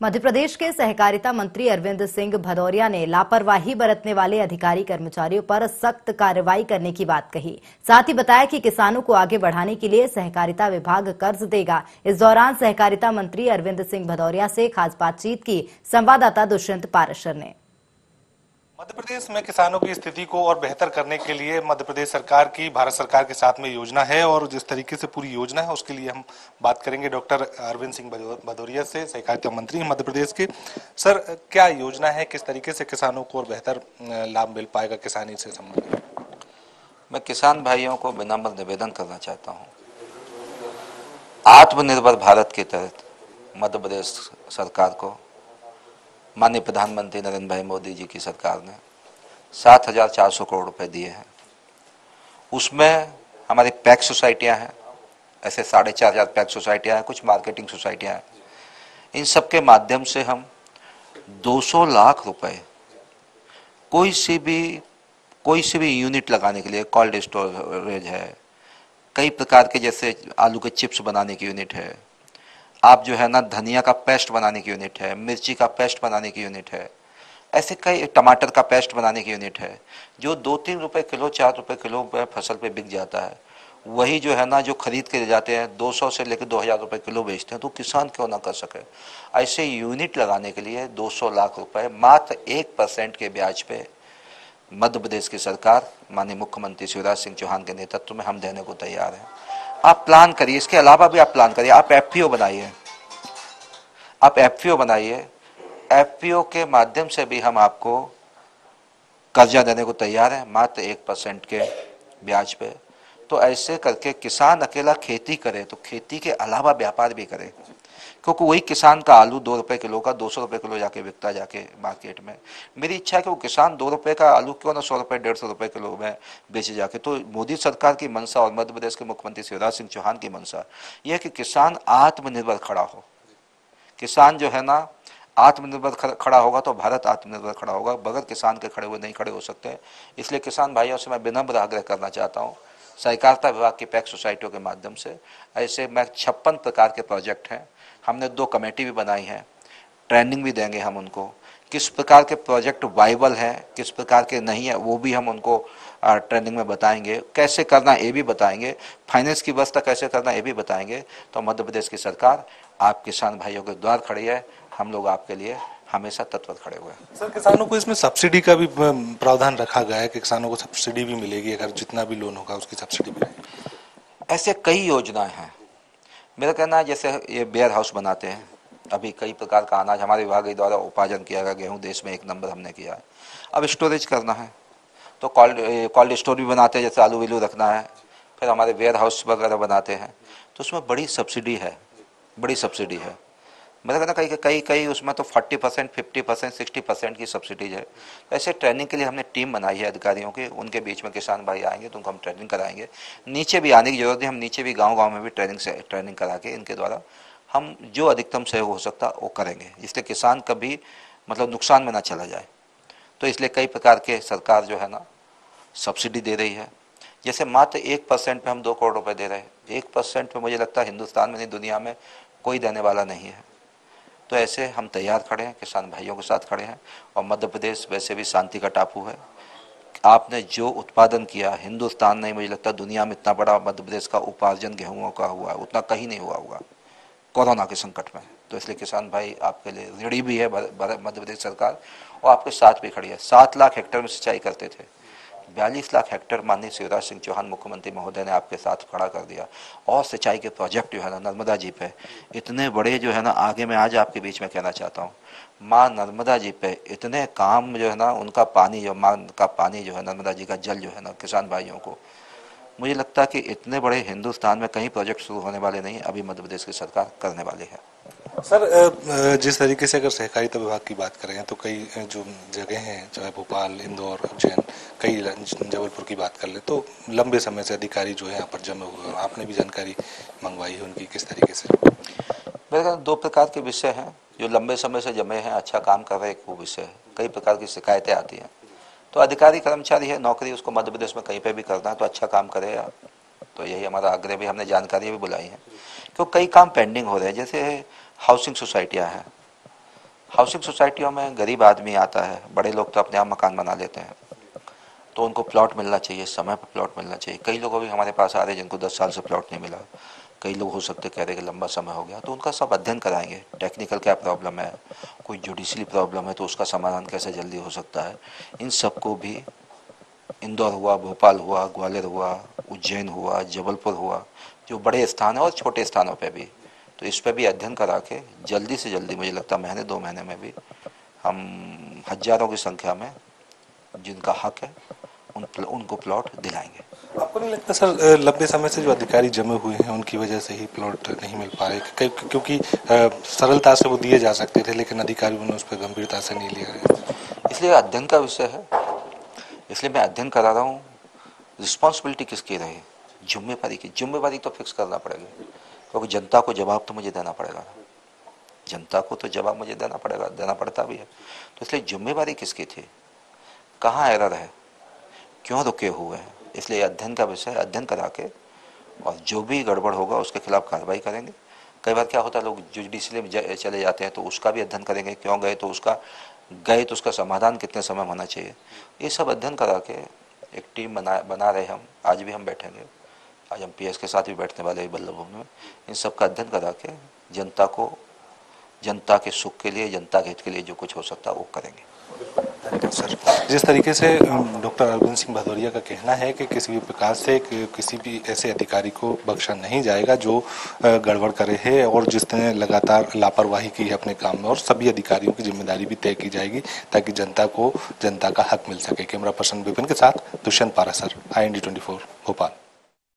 मध्य प्रदेश के सहकारिता मंत्री अरविंद सिंह भदौरिया ने लापरवाही बरतने वाले अधिकारी कर्मचारियों पर सख्त कार्रवाई करने की बात कही। साथ ही बताया कि किसानों को आगे बढ़ाने के लिए सहकारिता विभाग कर्ज देगा। इस दौरान सहकारिता मंत्री अरविंद सिंह भदौरिया से खास बातचीत की संवाददाता दुष्यंत पाराशर ने। मध्य प्रदेश में किसानों की स्थिति को और बेहतर करने के लिए मध्य प्रदेश सरकार की भारत सरकार के साथ में योजना है और जिस तरीके से पूरी योजना है उसके लिए हम बात करेंगे डॉक्टर अरविंद सिंह भदौरिया से, सहकारिता मंत्री मध्य प्रदेश के। सर, क्या योजना है, किस तरीके से किसानों को और बेहतर लाभ मिल पाएगा किसानी से संबंधित? मैं किसान भाइयों को विनम्र निवेदन करना चाहता हूँ। आत्मनिर्भर भारत के तहत मध्य प्रदेश सरकार को माननीय प्रधानमंत्री नरेंद्र भाई मोदी जी की सरकार ने 7,400 करोड़ रुपए दिए हैं। उसमें हमारी पैक्स सोसाइटियां हैं, ऐसे 4,500 पैक्स सोसाइटियां हैं, कुछ मार्केटिंग सोसाइटियां हैं। इन सब के माध्यम से हम 200 लाख रुपए कोई सी भी यूनिट लगाने के लिए, कोल्ड स्टोरेज है, कई प्रकार के जैसे आलू के चिप्स बनाने की यूनिट है, आप जो है ना धनिया का पेस्ट बनाने की यूनिट है, मिर्ची का पेस्ट बनाने की यूनिट है, ऐसे कई, टमाटर का पेस्ट बनाने की यूनिट है, जो 2-3 रुपए किलो, 4 रुपए किलो पे फसल पे बिक जाता है। वही जो है ना जो खरीद के ले जाते हैं 200 से लेकर 2,000 रुपए किलो बेचते हैं, तो किसान क्यों ना कर सके। ऐसे यूनिट लगाने के लिए 200 लाख रुपए मात्र 1% के ब्याज पे मध्य प्रदेश की सरकार माननीय मुख्यमंत्री शिवराज सिंह चौहान के नेतृत्व में हम देने को तैयार हैं। आप प्लान करिए, इसके अलावा भी आप प्लान करिए, आप एफपीओ बनाइए, एफपीओ के माध्यम से भी हम आपको कर्जा देने को तैयार हैं मात्र 1% के ब्याज पे। तो ऐसे करके किसान अकेला खेती करे तो खेती के अलावा व्यापार भी करे, क्योंकि वही किसान का आलू 2 रुपए किलो का 200 रुपए किलो जाके बिकता जाके मार्केट में। मेरी इच्छा है कि वो किसान 2 रुपए का आलू क्यों ना 100 रुपए 150 रुपए किलो में बेचे जाके। तो मोदी सरकार की मंशा और मध्य प्रदेश के मुख्यमंत्री शिवराज सिंह चौहान की मंशा यह है कि किसान आत्मनिर्भर खड़ा हो। किसान जो है ना आत्मनिर्भर खड़ा होगा तो भारत आत्मनिर्भर खड़ा होगा, बगैर किसान के खड़े हुए नहीं खड़े हो सकते। इसलिए किसान भाइयों से मैं विनम्र आग्रह करना चाहता हूँ, सहकारिता विभाग की पैक्स सोसाइटियों के माध्यम से ऐसे में 56 प्रकार के प्रोजेक्ट हैं। हमने 2 कमेटी भी बनाई है, ट्रेनिंग भी देंगे हम उनको, किस प्रकार के प्रोजेक्ट वाइबल हैं, किस प्रकार के नहीं है, वो भी हम उनको ट्रेनिंग में बताएंगे। कैसे करना ये भी बताएंगे, फाइनेंस की व्यवस्था कैसे करना ये भी बताएंगे। तो मध्य प्रदेश की सरकार आप किसान भाइयों के द्वार खड़ी है, हम लोग आपके लिए हमेशा तत्पर खड़े हुए हैं। सर, किसानों को इसमें सब्सिडी का भी प्रावधान रखा गया है कि किसानों को सब्सिडी भी मिलेगी, अगर जितना भी लोन होगा उसकी सब्सिडी मिलेगी। ऐसे कई योजनाएं हैं। मेरा कहना है जैसे ये वेयर हाउस बनाते हैं, अभी कई प्रकार का अनाज हमारे विभाग के द्वारा उपार्जन किया गया, गेहूं देश में 1 नंबर हमने किया है। अब स्टोरेज करना है तो कोल्ड स्टोर भी बनाते हैं, जैसे आलू विलू रखना है, फिर हमारे वेयर हाउस वगैरह बनाते हैं, तो उसमें बड़ी सब्सिडी है। मेरा कहना कई उसमें तो 40%, 50%, 60% की सब्सिडीज है। ऐसे ट्रेनिंग के लिए हमने टीम बनाई है अधिकारियों की, उनके बीच में किसान भाई आएंगे तो उनको हम ट्रेनिंग कराएंगे। नीचे भी आने की जरूरत है, हम नीचे भी गांव में भी ट्रेनिंग करा के इनके द्वारा हम जो अधिकतम सहयोग हो सकता वो करेंगे, इसलिए किसान कभी मतलब नुकसान में ना चला जाए। तो इसलिए कई प्रकार के सरकार जो है ना सब्सिडी दे रही है। जैसे मात्र 1% पे हम 2 करोड़ रुपए दे रहे हैं। 1% पे मुझे लगता है हिंदुस्तान में नहीं दुनिया में कोई देने वाला नहीं है। तो ऐसे हम तैयार खड़े हैं, किसान भाइयों के साथ खड़े हैं। और मध्य प्रदेश वैसे भी शांति का टापू है। आपने जो उत्पादन किया, हिंदुस्तान नहीं, मुझे लगता दुनिया में इतना बड़ा मध्य प्रदेश का उपार्जन गेहूं का हुआ है उतना कहीं नहीं हुआ होगा कोरोना के संकट में। तो इसलिए किसान भाई आपके लिए ऋणी भी है मध्य प्रदेश सरकार, और आपके साथ भी खड़ी है। 7 लाख हेक्टेयर में सिंचाई करते थे, 42 लाख हेक्टेयर माननीय शिवराज सिंह चौहान मुख्यमंत्री महोदय ने आपके साथ खड़ा कर दिया। और सिंचाई के प्रोजेक्ट जो है ना नर्मदा जी पे इतने बड़े जो है ना, आगे मैं आज आपके बीच में कहना चाहता हूँ, माँ नर्मदा जी पे इतने काम जो है ना, उनका पानी जो माँ का पानी जो है, नर्मदा जी का जल जो है ना, किसान भाइयों को मुझे लगता है कि इतने बड़े हिंदुस्तान में कहीं प्रोजेक्ट शुरू होने वाले नहीं, अभी मध्य प्रदेश की सरकार करने वाली है। सर, जिस तरीके से अगर सहकारिता विभाग की बात करें तो कई जो जगह हैं, चाहे भोपाल, इंदौर, उज्जैन, कई जबलपुर की बात कर ले, तो लंबे समय से अधिकारी जो है यहाँ पर जमे हुए हैं। आपने भी जानकारी मंगवाई है उनकी, किस तरीके से? मेरे ख्याल 2 प्रकार के विषय हैं जो लंबे समय से जमे हैं, अच्छा काम कर रहे हैं, वो विषय है। कई प्रकार की शिकायतें आती हैं, तो अधिकारी कर्मचारी है, नौकरी उसको मध्य प्रदेश में कहीं पे भी करना है तो अच्छा काम करेगा। तो यही हमारा आग्रह भी, हमने जानकारी भी बुलाई है, क्योंकि कई काम पेंडिंग हो रहे हैं। जैसे हाउसिंग सोसाइटियाँ हैं, हाउसिंग सोसाइटियों में गरीब आदमी आता है, बड़े लोग तो अपने आप मकान बना लेते हैं, तो उनको प्लॉट मिलना चाहिए, समय पर प्लॉट मिलना चाहिए। कई लोग भी हमारे पास आ रहे हैं जिनको 10 साल से प्लॉट नहीं मिला, कई लोग हो सकते कह रहे कि लंबा समय हो गया, तो उनका सब अध्ययन कराएंगे। टेक्निकल क्या प्रॉब्लम है, कोई जुडिशली प्रॉब्लम है तो उसका समाधान कैसे जल्दी हो सकता है, इन सबको भी इंदौर हुआ, भोपाल हुआ, ग्वालियर हुआ, उज्जैन हुआ, जबलपुर हुआ, जो बड़े स्थान है और छोटे स्थानों पे भी, तो इस पे भी अध्ययन करा के जल्दी से जल्दी, मुझे लगता है महीने 2 महीने में भी हम हजारों की संख्या में जिनका हक है उनको प्लॉट दिलाएंगे। आपको नहीं लगता सर लंबे समय से जो अधिकारी जमे हुए हैं उनकी वजह से ही प्लॉट नहीं मिल पा रहे, क्योंकि सरलता से वो दिए जा सकते थे लेकिन अधिकारियों ने उस पर गंभीरता से नहीं लिया है? इसलिए अध्ययन का विषय है, इसलिए मैं अध्ययन करा रहा हूँ। रिस्पॉन्सिबिलिटी किसकी रही, जिम्मेवारी तो फिक्स करना पड़ेगा, क्योंकि जनता को जवाब तो मुझे देना पड़ेगा, जनता को तो जवाब मुझे देना पड़ेगा, देना पड़ता भी है। तो इसलिए जिम्मेवारी किसकी थी, कहाँ एरर है, क्यों रुके हुए हैं, इसलिए अध्ययन का विषय, अध्ययन करा के और जो भी गड़बड़ होगा उसके खिलाफ कार्रवाई करेंगे। कई बार क्या होता है, लोग जुडिशली में चले जाते हैं तो उसका भी अध्ययन करेंगे, क्यों गए तो उसका समाधान कितने समय होना चाहिए, ये सब अध्ययन करा के एक टीम बना रहे हम। आज भी हम बैठेंगे, आज हम PS के साथ भी बैठने वाले हैं बल्लभ भवन में। इन सब का अध्ययन करा के जनता के सुख के लिए, जनता के हित के लिए जो कुछ हो सकता है वो करेंगे। सर, जिस तरीके से डॉक्टर अरविंद सिंह भदौरिया का कहना है कि किसी भी प्रकार से किसी भी ऐसे अधिकारी को बख्शा नहीं जाएगा जो गड़बड़ करे है और जिसने लगातार लापरवाही की है अपने काम में, और सभी अधिकारियों की जिम्मेदारी भी तय की जाएगी ताकि जनता का हक मिल सके। कैमरा पर्सन विपिन के साथ दुष्यंत पारासर, IND 24 भोपाल।